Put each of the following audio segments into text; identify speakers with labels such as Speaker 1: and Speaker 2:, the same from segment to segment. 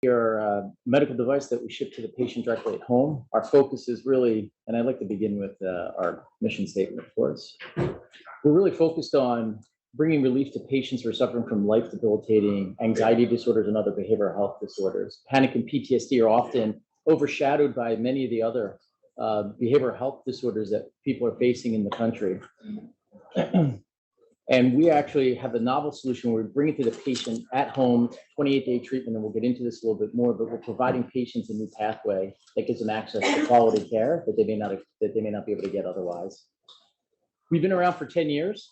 Speaker 1: are a medical device that we ship to the patient directly at home. Our focus is really, and I'd like to begin with our mission statement, of course. We're really focused on bringing relief to patients who are suffering from life-debilitating anxiety disorders and other behavioral health disorders. Panic and PTSD are often overshadowed by many of the other behavioral health disorders that people are facing in the country. And we actually have a novel solution where we bring it to the patient at home, 28-day treatment, and we'll get into this a little bit more, but we're providing patients a new pathway that gives them access to quality care that they may not be able to get otherwise. We've been around for 10 years.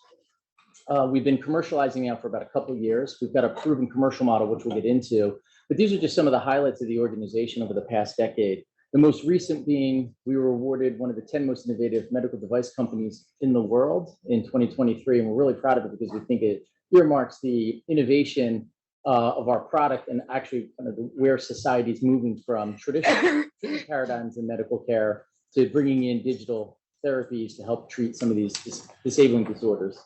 Speaker 1: We've been commercializing now for about a couple of years. We've got a proven commercial model, which we'll get into, but these are just some of the highlights of the organization over the past decade. The most recent being, we were awarded one of the 10 most innovative medical device companies in the world in 2023, and we're really proud of it because we think it earmarks the innovation of our product and actually kind of where society is moving from traditional treatment paradigms in medical care to bringing in digital therapies to help treat some of these disabling disorders.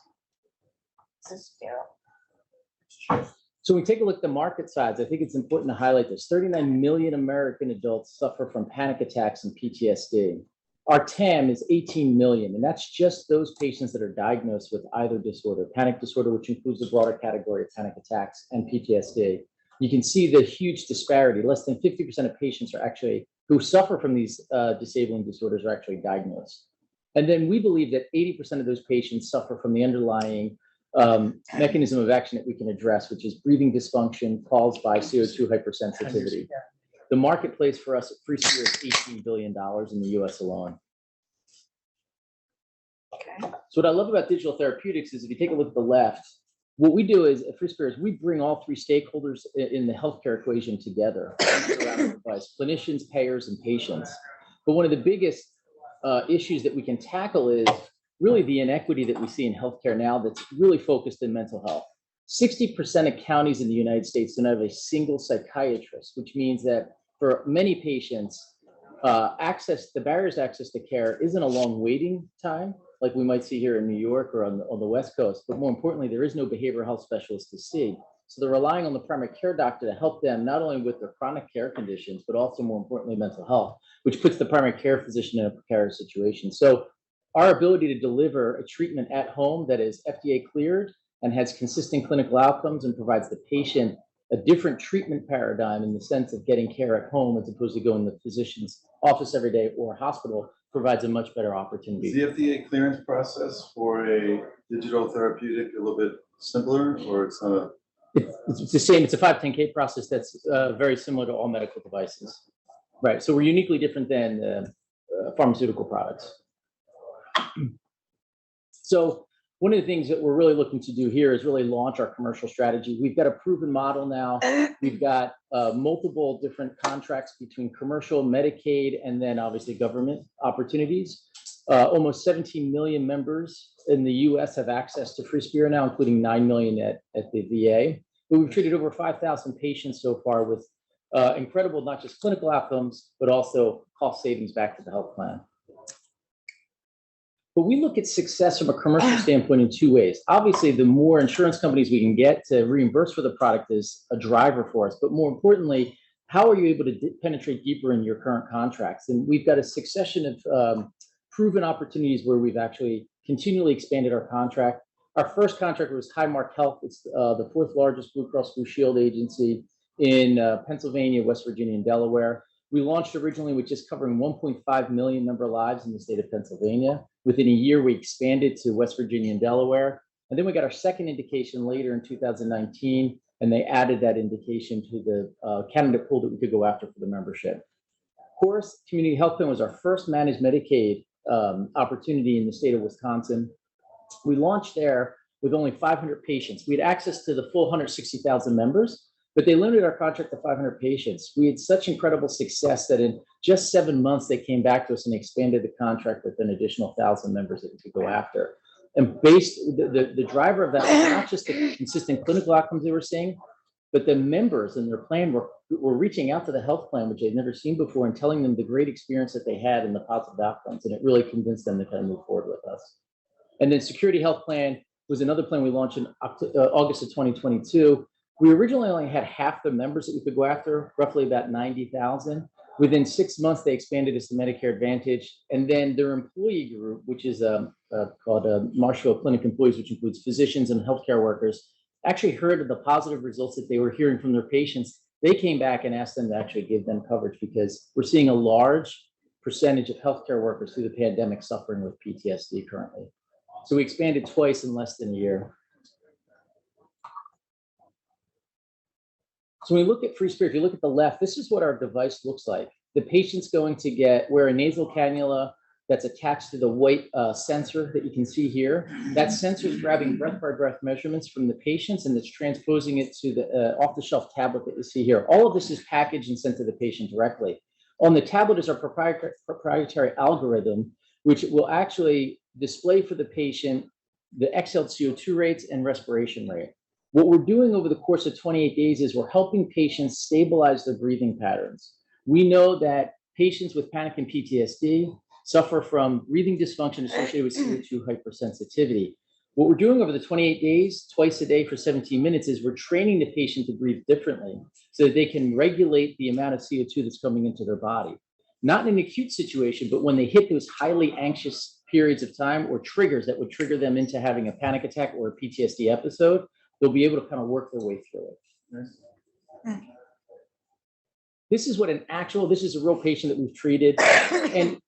Speaker 1: So when we take a look at the market size, I think it's important to highlight this. 39 million American adults suffer from panic attacks and PTSD. Our TAM is 18 million, and that's just those patients that are diagnosed with either disorder, panic disorder, which includes the broader category of panic attacks, and PTSD. You can see the huge disparity. Less than 50% of patients are actually, who suffer from these disabling disorders are actually diagnosed. And then we believe that 80% of those patients suffer from the underlying mechanism of action that we can address, which is breathing dysfunction caused by CO2 hypersensitivity. The marketplace for us at Freespira is $18 billion in the US alone. Okay. So what I love about digital therapeutics is if you take a look at the left, what we do is at Freespira is we bring all three stakeholders in the healthcare equation together, clinicians, payers, and patients. But one of the biggest issues that we can tackle is really the inequity that we see in healthcare now that's really focused in mental health. 60% of counties in the United States don't have a single psychiatrist, which means that for many patients, the barriers to access to care isn't a long waiting time, like we might see here in New York or on the West Coast, but more importantly, there is no behavioral health specialist to see. So they're relying on the primary care doctor to help them not only with their chronic care conditions, but also more importantly, mental health, which puts the primary care physician in a precarious situation. So our ability to deliver a treatment at home that is FDA cleared and has consistent clinical outcomes and provides the patient a different treatment paradigm in the sense of getting care at home as opposed to going to the physician's office every day or hospital provides a much better opportunity.
Speaker 2: Is the FDA clearance process for a digital therapeutic a little bit simpler, or it's not a...
Speaker 1: It's the same. It's a 510K process that's very similar to all medical devices. Right. So we're uniquely different than pharmaceutical products. So one of the things that we're really looking to do here is really launch our commercial strategy. We've got a proven model now. We've got multiple different contracts between commercial, Medicaid, and then obviously government opportunities. Almost 17 million members in the US have access to Freespira now, including 9 million at the VA. But we've treated over 5,000 patients so far with incredible, not just clinical outcomes, but also cost savings back to the health plan. But we look at success from a commercial standpoint in two ways. Obviously, the more insurance companies we can get to reimburse for the product is a driver for us. But more importantly, how are you able to penetrate deeper in your current contracts? And we've got a succession of proven opportunities where we've actually continually expanded our contract. Our first contract was Highmark Health. It's the fourth largest Blue Cross Blue Shield agency in Pennsylvania, West Virginia, and Delaware. We launched originally with just covering 1.5 million member lives in the state of Pennsylvania. Within a year, we expanded to West Virginia and Delaware. And then we got our second indication later in 2019, and they added that indication to the candidate pool that we could go after for the membership. Of course, Community Health Plan was our first managed Medicaid opportunity in the state of Wisconsin. We launched there with only 500 patients. We had access to the full 160,000 members, but they limited our contract to 500 patients. We had such incredible success that in just 7 months, they came back to us and expanded the contract with an additional 1,000 members that we could go after. And the driver of that was not just the consistent clinical outcomes they were seeing, but the members and their plan were reaching out to the health plan, which they'd never seen before, and telling them the great experience that they had and the positive outcomes. And it really convinced them to kind of move forward with us. And then Security Health Plan was another plan we launched in August of 2022. We originally only had half the members that we could go after, roughly about 90,000. Within 6 months, they expanded us to Medicare Advantage, and then their employee group, which is called Marshfield Clinic Employees, which includes physicians and healthcare workers, actually heard of the positive results that they were hearing from their patients. They came back and asked them to actually give them coverage because we're seeing a large percentage of healthcare workers through the pandemic suffering with PTSD currently. So we expanded twice in less than a year. So when we look at Freespira, if you look at the left, this is what our device looks like. The patient's going to wear a nasal cannula that's attached to the white sensor that you can see here. That sensor is grabbing breath by breath measurements from the patients, and it's transposing it to the off-the-shelf tablet that you see here. All of this is packaged and sent to the patient directly. On the tablet is our proprietary algorithm, which will actually display for the patient the exhaled CO2 rates and respiration rate. What we're doing over the course of 28 days is we're helping patients stabilize their breathing patterns. We know that patients with panic and PTSD suffer from breathing dysfunction associated with CO2 hypersensitivity. What we're doing over the 28 days, twice a day for 17 minutes, is we're training the patient to breathe differently so that they can regulate the amount of CO2 that's coming into their body. Not in an acute situation, but when they hit those highly anxious periods of time or triggers that would trigger them into having a panic attack or a PTSD episode, they'll be able to kind of work their way through it. Nice. This is this is a real patient that we've treated. And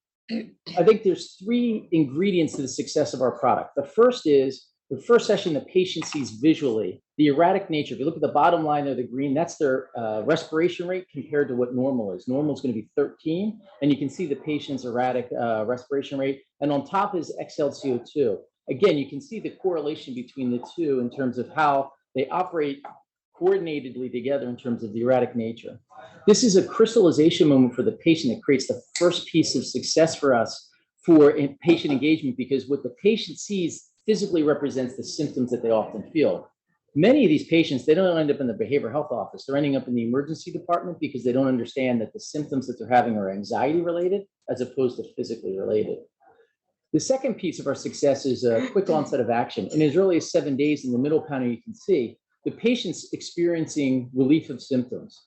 Speaker 1: I think there's 3 ingredients to the success of our product. The first is, the first session, the patient sees visually the erratic nature. If you look at the bottom line there, the green, that's their respiration rate compared to what normal is. Normal is going to be 13, and you can see the patient's erratic respiration rate. And on top is exhaled CO2. Again, you can see the correlation between the two in terms of how they operate coordinatedly together in terms of the erratic nature. This is a crystallization moment for the patient that creates the first piece of success for us for patient engagement, because what the patient sees physically represents the symptoms that they often feel. Many of these patients, they don't end up in the behavioral health office. They're ending up in the emergency department because they don't understand that the symptoms that they're having are anxiety related as opposed to physically related. The second piece of our success is a quick onset of action. In as early as 7 days, in the middle panel, you can see the patient's experiencing relief of symptoms.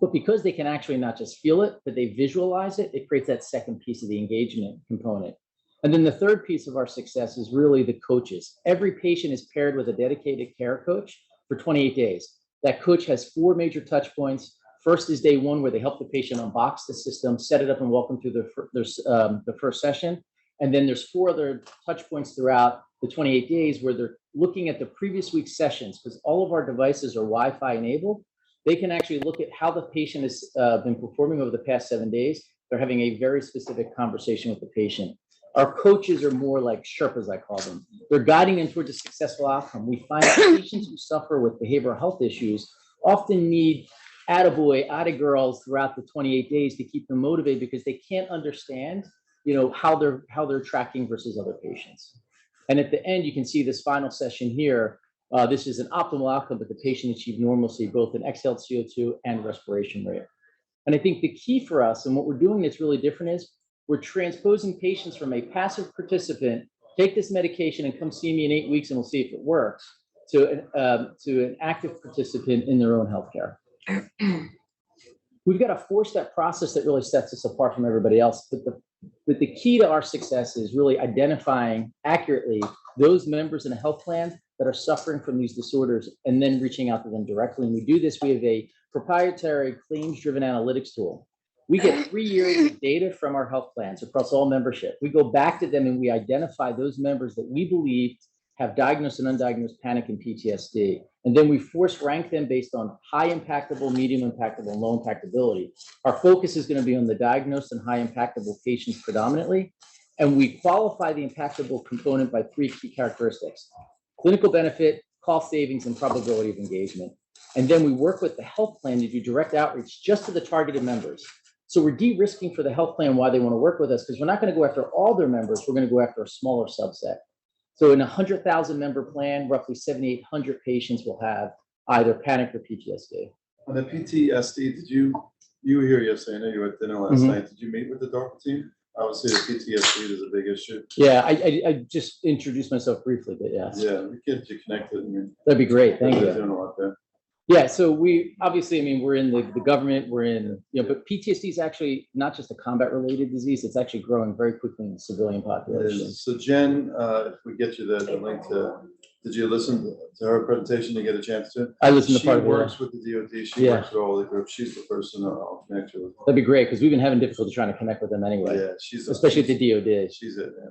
Speaker 1: But because they can actually not just feel it, but they visualize it, it creates that second piece of the engagement component. And then the third piece of our success is really the coaches. Every patient is paired with a dedicated care coach for 28 days. That coach has 4 major touch points. First is day 1, where they help the patient unbox the system, set it up, and walk them through the first session. And then there's 4 other touch points throughout the 28 days where they're looking at the previous week's sessions, because all of our devices are Wi-Fi enabled. They can actually look at how the patient has been performing over the past 7 days. They're having a very specific conversation with the patient. Our coaches are more like Sherpas, I call them. They're guiding them towards a successful outcome. We find that patients who suffer with behavioral health issues often need attaboy, attagirls throughout the 28 days to keep them motivated, because they can't understand, how they're tracking versus other patients. And at the end, you can see this final session here. This is an optimal outcome, but the patient achieved normalcy, both in exhaled CO2 and respiration rate. And I think the key for us, and what we're doing that's really different, is we're transposing patients from a passive participant, take this medication and come see me in 8 weeks and we'll see if it works, to an active participant in their own healthcare. We've got a 4-step process that really sets us apart from everybody else. But the key to our success is really identifying accurately those members in a health plan that are suffering from these disorders, and then reaching out to them directly. And we do this. We have a proprietary claims-driven analytics tool. We get 3 years of data from our health plans across all membership. We go back to them and we identify those members that we believe have diagnosed and undiagnosed panic and PTSD. And then we force rank them based on high impactable, medium impactable, and low impactability. Our focus is going to be on the diagnosed and high impactable patients predominantly. And we qualify the impactable component by 3 key characteristics: clinical benefit, cost savings, and probability of engagement. And then we work with the health plan to do direct outreach just to the targeted members. So we're de-risking for the health plan why they want to work with us, because we're not going to go after all their members. We're going to go after a smaller subset. So in a 100,000 member plan, roughly 7,800 patients will have either panic or PTSD.
Speaker 2: On the PTSD, you were here yesterday, I know you were at dinner last night. Did you meet with the DARPA team? Obviously, the PTSD is a big issue.
Speaker 1: Yeah, I just introduced myself briefly, but yes.
Speaker 2: Yeah, we get you connected.
Speaker 1: That'd be great. Thank you.
Speaker 2: Doing a lot there.
Speaker 1: Yeah, so we obviously, I mean, we're in the government, we're in, but PTSD is actually not just a combat related disease, it's actually growing very quickly in the civilian population.
Speaker 2: So Jen, if we get you the link to, did you listen to her presentation to get a chance to?
Speaker 1: I listened to
Speaker 2: She
Speaker 1: part of it.
Speaker 2: works with the DOD, she works with all the groups, she's the person I'll connect you with.
Speaker 1: That'd be great, because we've been having difficulty trying to connect with them anyway.
Speaker 2: Yeah, she's
Speaker 1: especially at the DOD.
Speaker 2: She's it, yeah.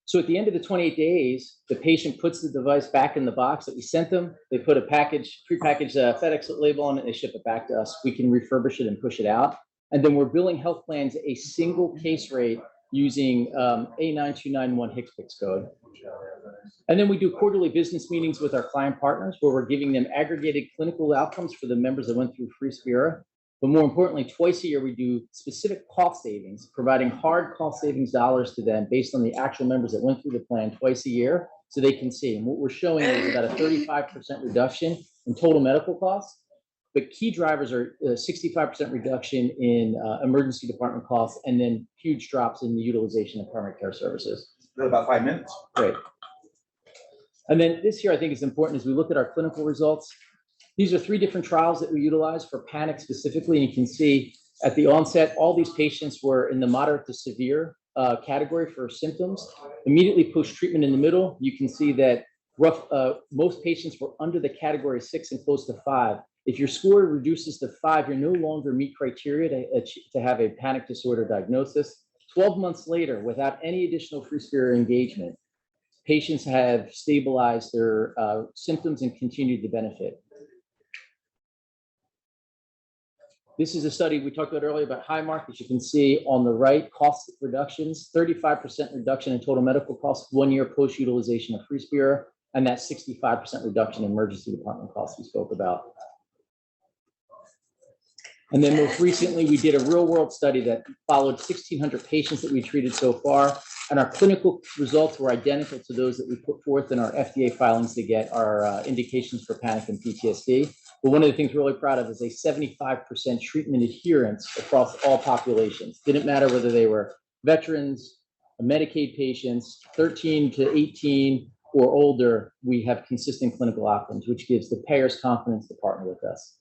Speaker 1: So at the end of the 28 days, the patient puts the device back in the box that we sent them. They put a package, prepackaged FedEx label on it, and they ship it back to us. We can refurbish it and push it out. And then we're billing health plans a single case rate using A9291 HCPCS code. And then we do quarterly business meetings with our client partners where we're giving them aggregated clinical outcomes for the members that went through Freespira. But more importantly, twice a year, we do specific cost savings, providing hard cost savings dollars to them based on the actual members that went through the plan twice a year so they can see. And what we're showing is about a 35% reduction in total medical costs. But key drivers are 65% reduction in emergency department costs and then huge drops in the utilization of primary care services.
Speaker 3: About 5 minutes.
Speaker 1: Great. And then this here, I think is important as we look at our clinical results. These are 3 different trials that we utilize for panic specifically. And you can see at the onset, all these patients were in the moderate to severe category for symptoms. Immediately post-treatment in the middle, you can see that most patients were under the category 6 and close to 5. If your score reduces to 5, you no longer meet criteria to have a panic disorder diagnosis. 12 months later, without any additional Freespira engagement, patients have stabilized their symptoms and continued to benefit. This is a study we talked about earlier about Highmark. As you can see on the right, cost reductions, 35% reduction in total medical costs 1 year post-utilization of Freespira, and that 65% reduction in emergency department costs we spoke about. And then most recently, we did a real-world study that followed 1,600 patients that we treated so far, and our clinical results were identical to those that we put forth in our FDA filings to get our indications for panic and PTSD. But one of the things we're really proud of is a 75% treatment adherence across all populations. Didn't matter whether they were veterans, Medicaid patients, 13 to 18 or older, we have consistent clinical outcomes, which gives the payers confidence to partner with us.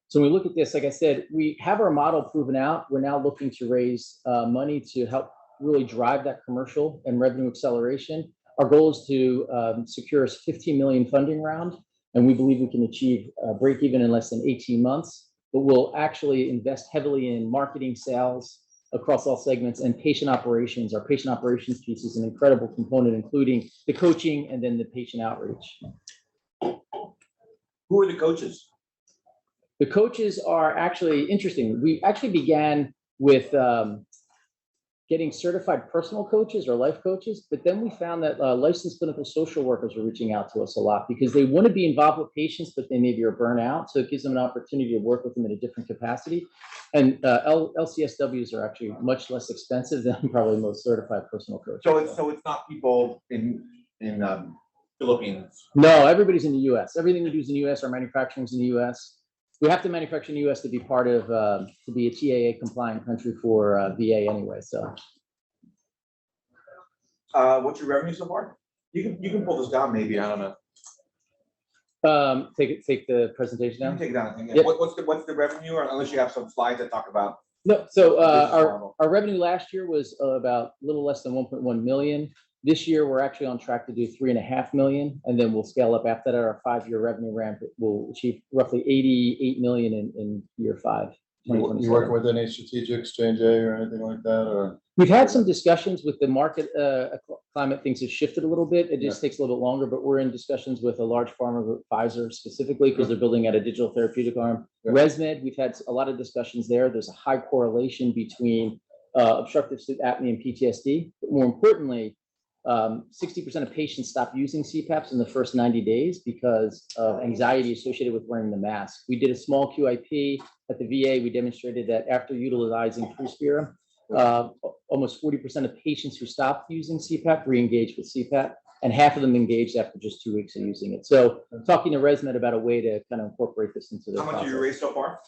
Speaker 1: So when we look at this, like I said, we have our model proven out. We're now looking to raise money to help really drive that commercial and revenue acceleration. Our goal is to secure a $15 million funding round, and we believe we can achieve break even in less than 18 months. But we'll actually invest heavily in marketing, sales across all segments, and patient operations. Our patient operations piece is an incredible component, including the coaching and then the patient outreach.
Speaker 3: Who are the coaches?
Speaker 1: The coaches are actually interesting. We actually began with getting certified personal coaches or life coaches, but then we found that licensed clinical social workers were reaching out to us a lot because they want to be involved with patients, but they maybe are burnout. So it gives them an opportunity to work with them in a different capacity. And LCSWs are actually much less expensive than probably most certified personal coaches.
Speaker 3: So it's not people in Philippines.
Speaker 1: No, everybody's in the U.S. Everything we do is in the U.S. Our manufacturing is in the U.S. We have to manufacture in the U.S. to be part of, to be a TAA compliant country for VA anyway, so.
Speaker 3: What's your revenue so far? You can pull this down maybe, I don't know.
Speaker 1: Take the presentation
Speaker 3: You
Speaker 1: down?
Speaker 3: can take it down, I think.
Speaker 1: Yep.
Speaker 3: What's the revenue, or unless you have some slides that talk about?
Speaker 1: No, so our revenue last year was about a little less than 1.1 million. This year, we're actually on track to do 3.5 million, and then we'll scale up after that. Our 5-year revenue ramp will achieve roughly 88 million in year 5.
Speaker 2: You working with any strategics, J&J or anything like that, or?
Speaker 1: We've had some discussions with the market climate. Things have shifted a little bit. It just takes a little bit longer, but we're in discussions with a large pharma group, Pfizer specifically, because they're building out a digital therapeutic arm.
Speaker 2: Yeah.
Speaker 1: ResMed, we've had a lot of discussions there. There's a high correlation between obstructive sleep apnea and PTSD. But more importantly, 60% of patients stop using CPAPs in the first 90 days because of anxiety associated with wearing the mask. We did a small QIP at the VA. We demonstrated that after utilizing Freespira, almost 40% of patients who stopped using CPAP re-engaged with CPAP, and half of them engaged after just 2 weeks of using it. So talking to ResMed about a way to kind of incorporate this into the
Speaker 3: How much have you raised so far?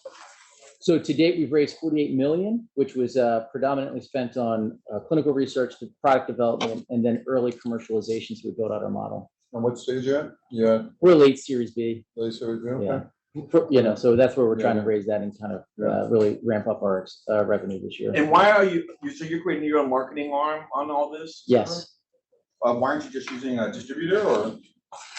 Speaker 1: So to date, we've raised 48 million, which was predominantly spent on clinical research, product development, and then early commercialization. So we built out our model.
Speaker 2: And what stage you at? Yeah,
Speaker 1: We're late Series B.
Speaker 2: late Series B, okay.
Speaker 1: Yeah. So that's where we're trying to
Speaker 2: Yeah.
Speaker 1: raise that and kind of really ramp up our revenue this year.
Speaker 3: And why are so you're creating your own marketing arm on all this?
Speaker 1: Yes.
Speaker 3: Why aren't you just using a distributor or?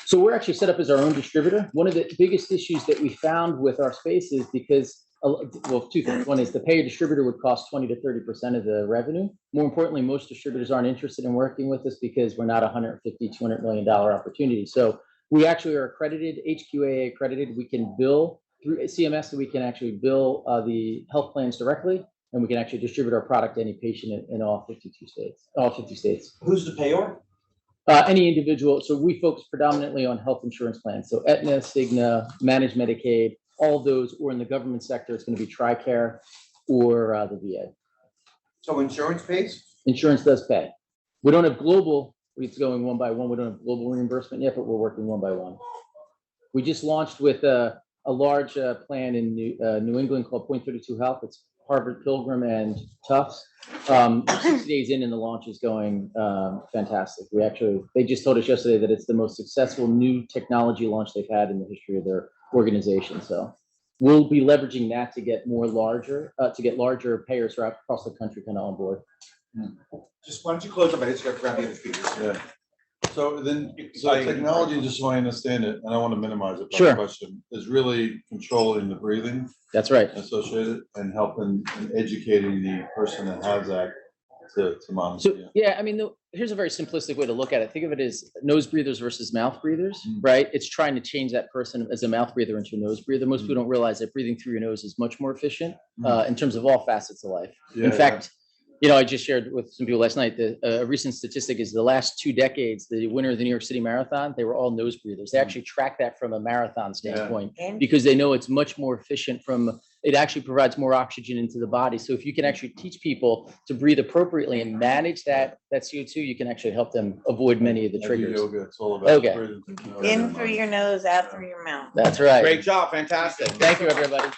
Speaker 1: So we're actually set up as our own distributor. One of the biggest issues that we found with our space is because, well, two things. One is the pay a distributor would cost 20 to 30% of the revenue. More importantly, most distributors aren't interested in working with us because we're not a $150, $200 million opportunity. So we actually are accredited, HQAA accredited. We can bill through CMS, so we can actually bill the health plans directly, and we can actually distribute our product to any patient in all 52 states, all 50 states.
Speaker 3: Who's the payor?
Speaker 1: Any individual. So we focus predominantly on health insurance plans. So Aetna, Cigna, Managed Medicaid, all of those, or in the government sector, it's going to be TRICARE or the VA.
Speaker 3: So insurance pays?
Speaker 1: Insurance does pay. We don't have global. It's going one by one. We don't have global reimbursement yet, but we're working one by one. We just launched with a large plan in New England called Point 32 Health. It's Harvard Pilgrim and Tufts. 6 days in and the launch is going fantastic. They just told us yesterday that it's the most successful new technology launch they've had in the history of their organization. So we'll be leveraging that to get larger payers across the country kind of on board.
Speaker 3: Just why don't you close up? I just got to grab the other speakers.
Speaker 2: Yeah. So technology, just so I understand it, and I want to minimize it, but
Speaker 1: Sure.
Speaker 2: the question is really controlling the breathing
Speaker 1: That's right.
Speaker 2: associated and helping and educating the person that has that to monitor.
Speaker 1: So yeah, I mean, here's a very simplistic way to look at it. Think of it as nose breathers versus mouth breathers, right? It's trying to change that person as a mouth breather into a nose breather. Most people don't realize that breathing through your nose is much more efficient in terms of all facets of life. In fact, I just shared with some people last night that a recent statistic is the last 2 decades, the winner of the New York City Marathon, they were all nose breathers. They actually track that from a marathon standpoint because they know it's much more efficient it actually provides more oxygen into the body. So if you can actually teach people to breathe appropriately and manage that CO2, you can actually help them avoid many of the triggers.
Speaker 2: Yoga, it's all about breathing.
Speaker 4: In through your nose, out through your mouth.
Speaker 1: That's right.
Speaker 3: Great job. Fantastic.
Speaker 1: Thank you, everybody.